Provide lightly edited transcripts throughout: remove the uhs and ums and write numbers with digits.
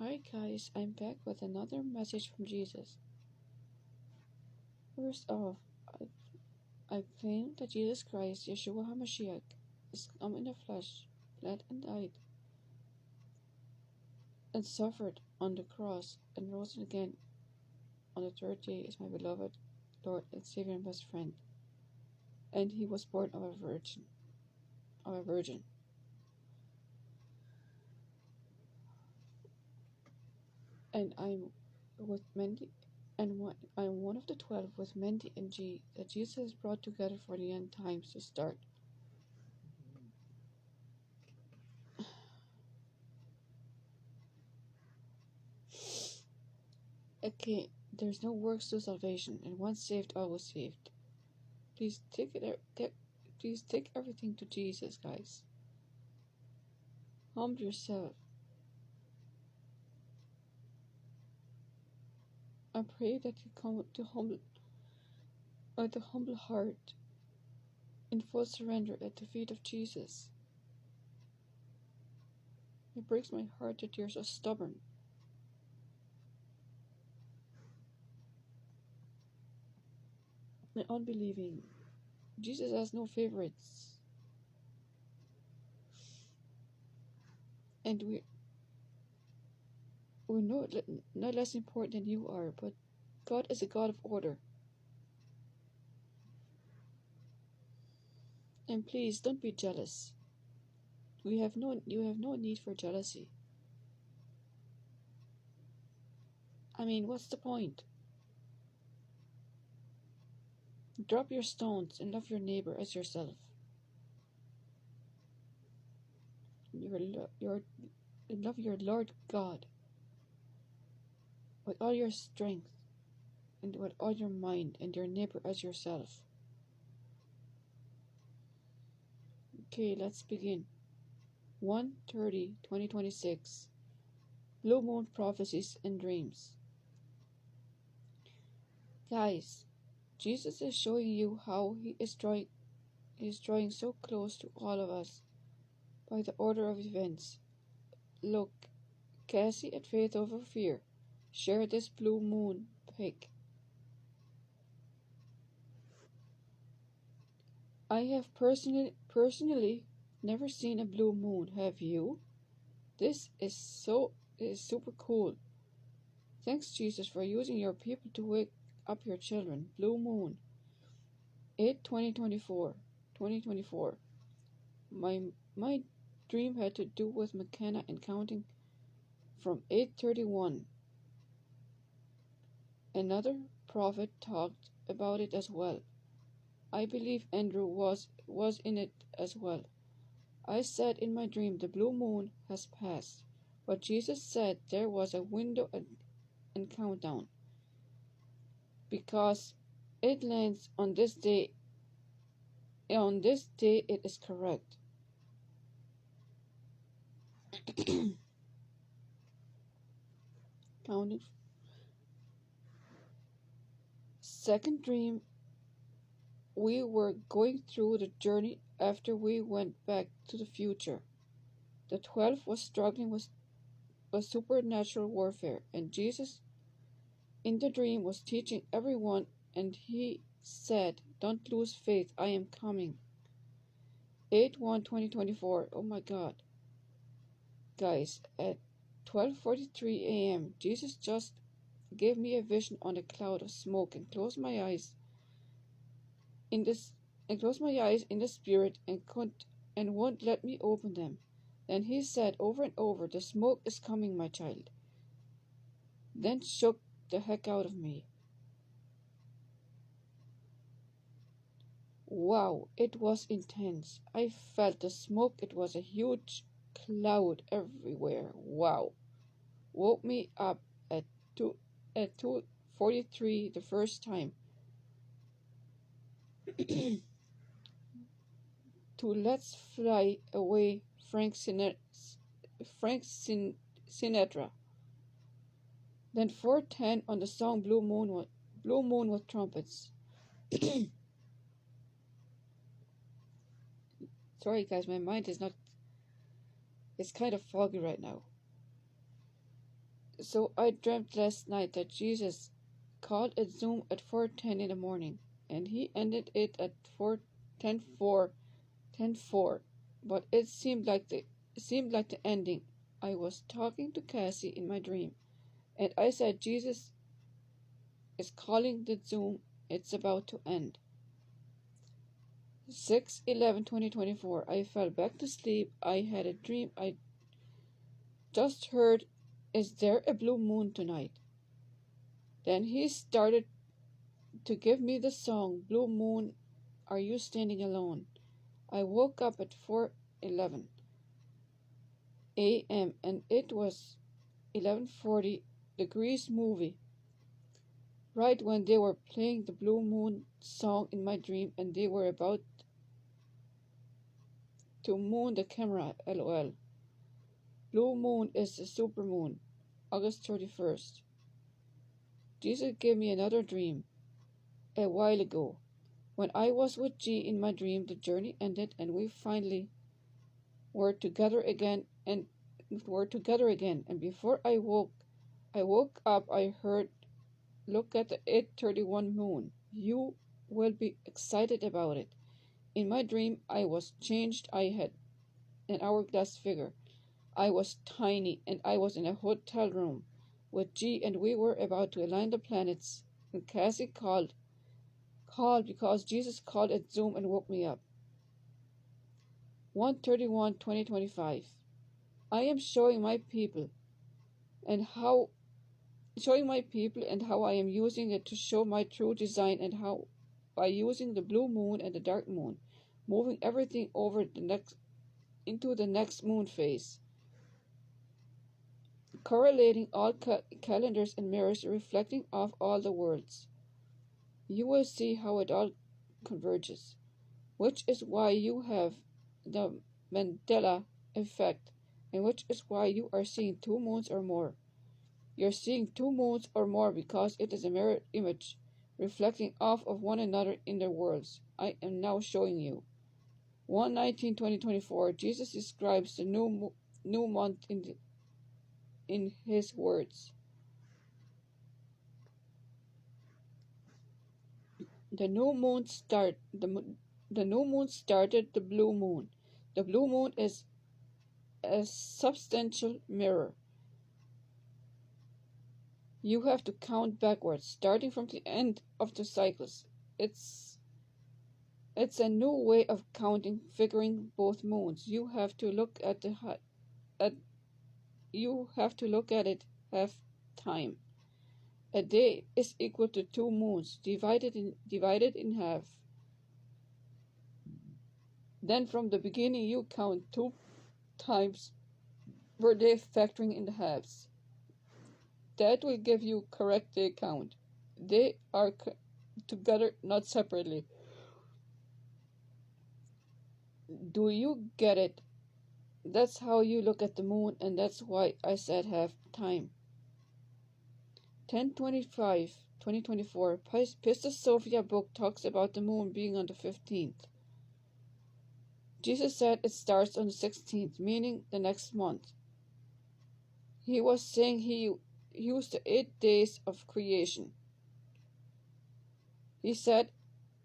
Hi guys, I'm back with another message from Jesus. First off, I claim that Jesus Christ, Yeshua HaMashiach, is come in the flesh, bled and died, and suffered on the cross, and rose again on the third day as my beloved Lord and Savior and best friend. And he was born of a virgin. And I'm with Mendy, I'm one of the 12 with Mendy and G that Jesus has brought together for the end times to start. Okay, there's no works to salvation, and once saved, always saved. Please take everything to Jesus, guys. Humble yourself. I pray that you come with a humble heart, in full surrender at the feet of Jesus. It breaks my heart that you're so stubborn. And unbelieving. Jesus has no favorites. And we're not less important than you are, but God is a God of order. And please don't be jealous. You have no need for jealousy. I mean, what's the point? Drop your stones and love your neighbor as yourself. Love your Lord God with all your strength and with all your mind, and your neighbor as yourself. Okay, let's begin. 1/30/2026. Blue Moon Prophecies and Dreams. Guys, Jesus is showing you how he is drawing so close to all of us by the order of events. Look, Cassie at Faith Over Fear, share this blue moon pic. I have personally never seen a blue moon, have you? This is super cool. Thanks, Jesus, for using your people to wake up your children. Blue moon. 8/2024. My dream had to do with McKenna and counting from 8:31. Another prophet talked about it as well. I believe Andrew was in it as well. I said in my dream the blue moon has passed, but Jesus said there was a window and countdown, because it lands on this day. On this day it is correct. Counting. Second dream, we were going through the journey after we went back to the future. The 12 was struggling with supernatural warfare, and Jesus in the dream was teaching everyone, and he said, "Don't lose faith, I am coming." 8/1/2024. Oh my God. Guys, at 12:43 a.m., Jesus just gave me a vision on a cloud of smoke and closed my eyes in the spirit and won't let me open them. Then he said over and over, "The smoke is coming, my child." Then shook the heck out of me. Wow, it was intense. I felt the smoke. It was a huge cloud everywhere. Wow. Woke me up at 2:43 the first time. To Let's Fly Away, Frank Sinatra. Then 4:10 on the song Blue Moon with trumpets. Sorry guys, my mind is not, it's kind of foggy right now. So I dreamt last night that Jesus called a Zoom at 4:10 in the morning, and he ended it at 4:10:4. But it seemed like the ending. I was talking to Cassie in my dream, and I said Jesus is calling the Zoom. It's about to end. 6/11/2024. I fell back to sleep. I had a dream. I just heard, "Is there a blue moon tonight?" Then he started to give me the song, "Blue Moon, Are You Standing Alone?" I woke up at 4:11 a.m. and it was 11:40 degrees movie, right when they were playing the Blue Moon song in my dream, and they were about to moon the camera. LOL. Blue moon is the supermoon. August 31st. Jesus gave me another dream a while ago. When I was with G in my dream, the journey ended and we finally were together again and before I woke up, I heard, "Look at the 8:31 moon. You will be excited about it." In my dream, I was changed. I had an hourglass figure. I was tiny, and I was in a hotel room with G, and we were about to align the planets. And Cassie called because Jesus called at Zoom and woke me up. 1/31/2025. I am showing my people and how I am using it to show my true design, and how by using the blue moon and the dark moon, moving everything over into the next moon phase, correlating all calendars and mirrors, reflecting off all the worlds. You will see how it all converges, which is why you have the Mandela effect, and which is why you are seeing two moons or more. You're seeing two moons or more because it is a mirror image reflecting off of one another in their worlds. I am now showing you. 1/19/2024. Jesus describes the new month in his words. The new moon start the new moon started the blue moon. The blue moon is a substantial mirror. You have to count backwards, starting from the end of the cycles. It's a new way of counting, figuring both moons. You have to look at it half time. A day is equal to two moons divided in half. Then from the beginning you count two times per day, factoring in the halves. That will give you correct day count. They are together, not separately. Do you get it? That's how you look at the moon, and that's why I said half time. 10/25/2024. Pista Sophia book talks about the moon being on the 15th. Jesus said it starts on the 16th, meaning the next month. He was saying he used the 8 days of creation. He said,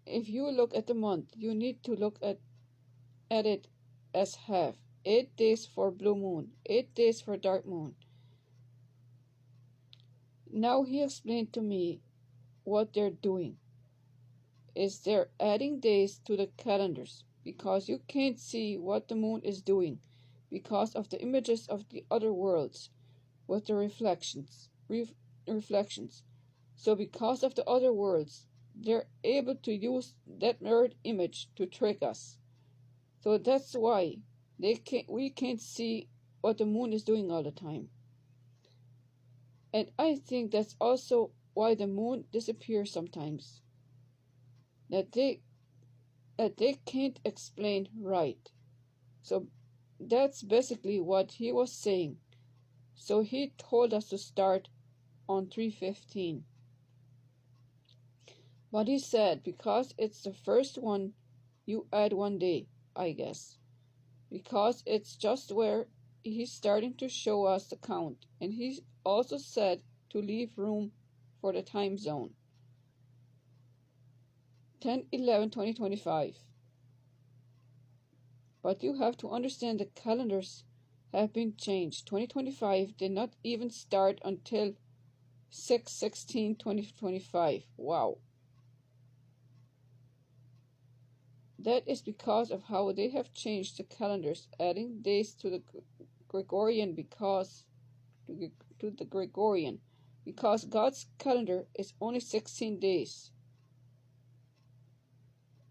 if you look at the month, you need to look at it as half. 8 days for blue moon, 8 days for dark moon. Now he explained to me what they're doing is they're adding days to the calendars because you can't see what the moon is doing because of the images of the other worlds with the reflections. So because of the other worlds, they're able to use that mirrored image to trick us. So that's why we can't see what the moon is doing all the time. And I think that's also why the moon disappears sometimes. That they can't explain right. So that's basically what he was saying. So he told us to start on 3:15. But he said because it's the first one, you add one day, I guess. Because it's just where he's starting to show us the count, and he also said to leave room for the time zone. 10/11/2025. But you have to understand the calendars have been changed. 2025 did not even start until 6/16/2025. Wow. That is because of how they have changed the calendars, adding days to the Gregorian to the Gregorian because God's calendar is only 16 days.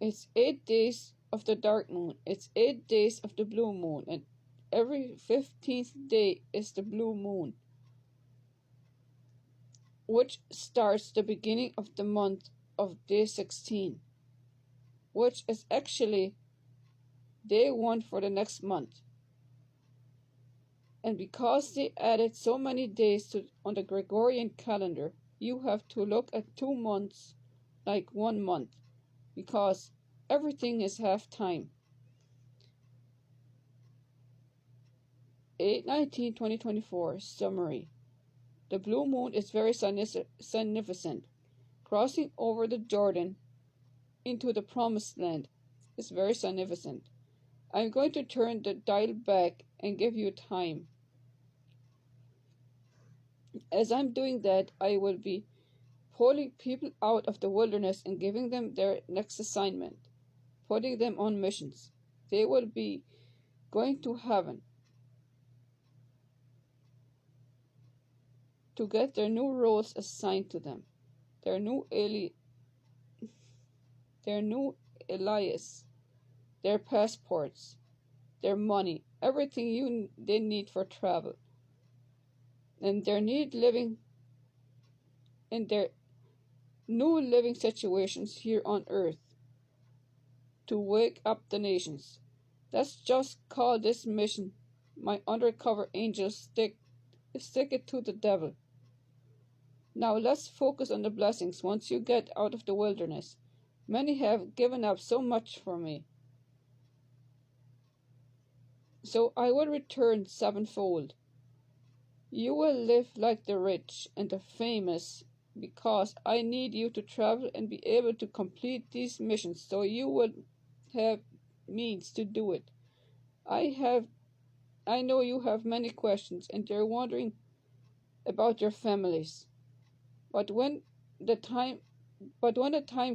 It's 8 days of the dark moon, it's 8 days of the blue moon, and every 15th day is the blue moon, which starts the beginning of the month of day 16, which is actually day 1 for the next month. And because they added so many days on the Gregorian calendar, you have to look at 2 months like 1 month, because everything is half time. 8/19/2024 summary. The blue moon is very significant. Crossing over the Jordan into the promised land is very significant. I'm going to turn the dial back and give you time. As I'm doing that, I will be pulling people out of the wilderness and giving them their next assignment, putting them on missions. They will be going to heaven to get their new roles assigned to them, their new Elias, their passports, their money, everything they need for travel, and their need living in their new living situations here on earth to wake up the nations. Let's just call this mission my undercover angel stick it to the devil. Now let's focus on the blessings once you get out of the wilderness. Many have given up so much for me, so I will return sevenfold. You will live like the rich and the famous because I need you to travel and be able to complete these missions so you will have means to do it. I know you have many questions and you're wondering about your families. But when the time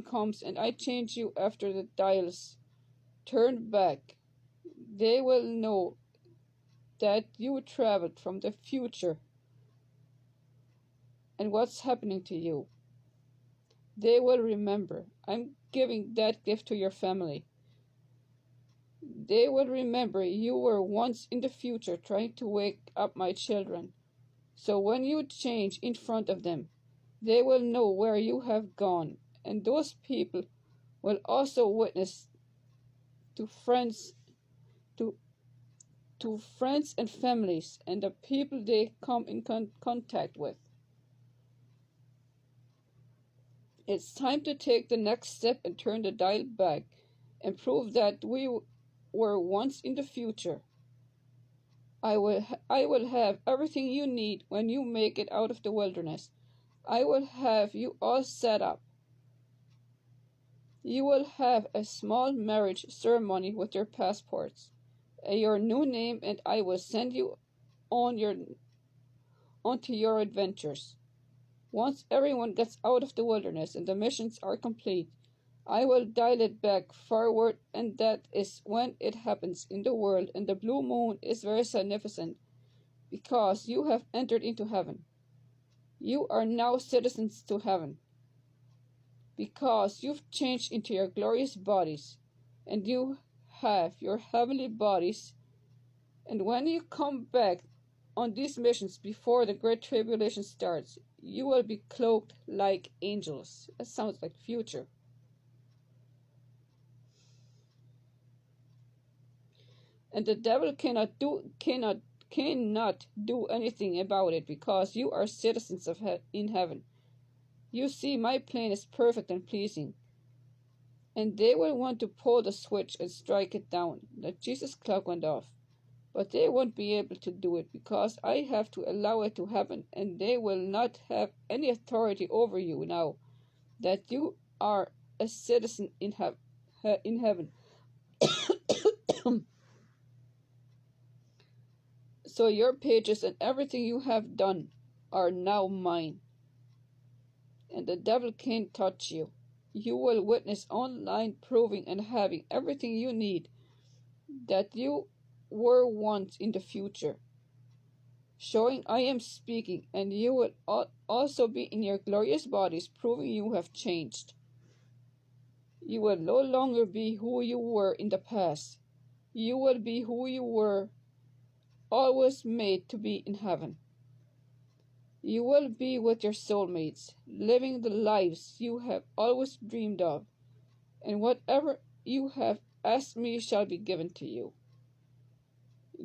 comes and I change you after the dials turn back, they will know that you traveled from the future and what's happening to you. They will remember. I'm giving that gift to your family. They will remember you were once in the future trying to wake up my children. So when you change in front of them, they will know where you have gone, and those people will also witness to friends to friends and families and the people they come in contact with. It's time to take the next step and turn the dial back and prove that we were once in the future. I will have everything you need when you make it out of the wilderness. I will have you all set up. You will have a small marriage ceremony with your passports, your new name, and I will send you onto your adventures. Once everyone gets out of the wilderness and the missions are complete, I will dial it back forward, and that is when it happens in the world, and the blue moon is very significant because you have entered into heaven. You are now citizens to heaven because you've changed into your glorious bodies, and you have your heavenly bodies. And when you come back on these missions before the Great Tribulation starts, you will be cloaked like angels. That sounds like future. And the devil cannot do anything about it because you are citizens of in heaven. You see, my plan is perfect and pleasing, and they will want to pull the switch and strike it down. The Jesus clock went off. but they won't be able to do it because I have to allow it to happen, and they will not have any authority over you now that you are a citizen in heaven. So your pages and everything you have done are now mine, and the devil can't touch you. You will witness online proving and having everything you need that you were once in the future, showing I am speaking, and you will also be in your glorious bodies, proving you have changed. You will no longer be who you were in the past. You will be who you were always made to be in heaven. You will be with your soulmates, living the lives you have always dreamed of, and whatever you have asked me shall be given to you.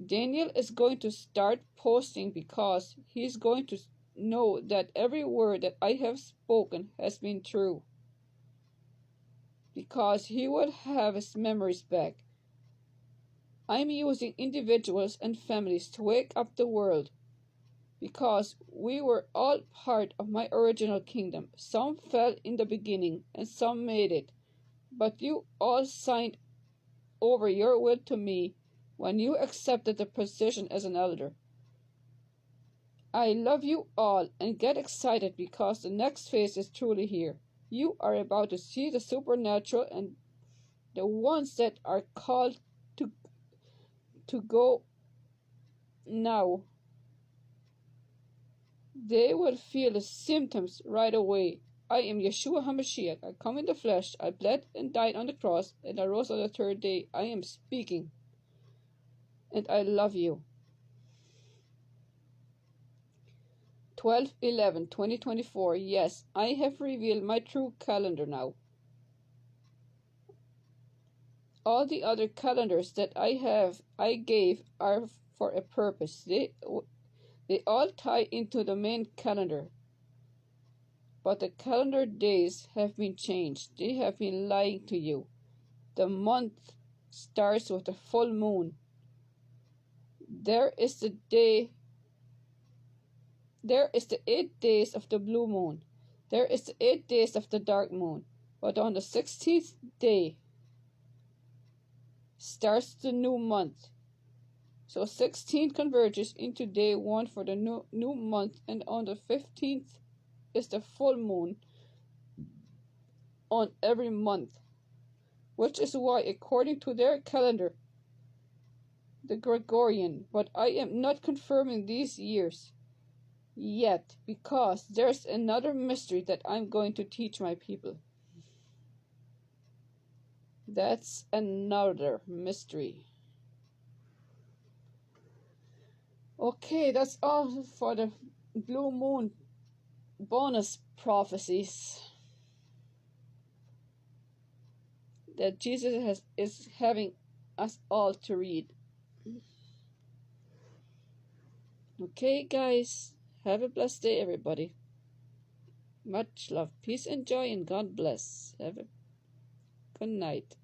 Daniel is going to start posting because he's going to know that every word that I have spoken has been true. Because he will have his memories back. I'm using individuals and families to wake up the world because we were all part of my original kingdom. Some fell in the beginning and some made it, but you all signed over your will to me when you accepted the position as an elder. I love you all and get excited because the next phase is truly here. You are about to see the supernatural, and the ones that are called to go now, they will feel the symptoms right away. I am Yeshua HaMashiach. I come in the flesh. I bled and died on the cross, and I rose on the third day. I am speaking, and I love you. 12/11/2024. Yes, I have revealed my true calendar now. All the other calendars that I gave are for a purpose. They all tie into the main calendar. But the calendar days have been changed. They have been lying to you. The month starts with a full moon. There is the 8 days of the blue moon. There is the 8 days of the dark moon. But on the 16th day starts the new month. So 16 converges into day 1 for the new month, and on the 15th is the full moon on every month, which is why, according to their calendar, the Gregorian, but I am not confirming these years yet because there's another mystery that I'm going to teach my people. That's another mystery. Okay, that's all for the blue moon bonus prophecies that Jesus is having us all to read. Okay, guys, have a blessed day, everybody. Much love, peace, and joy, and God bless. Have a good night.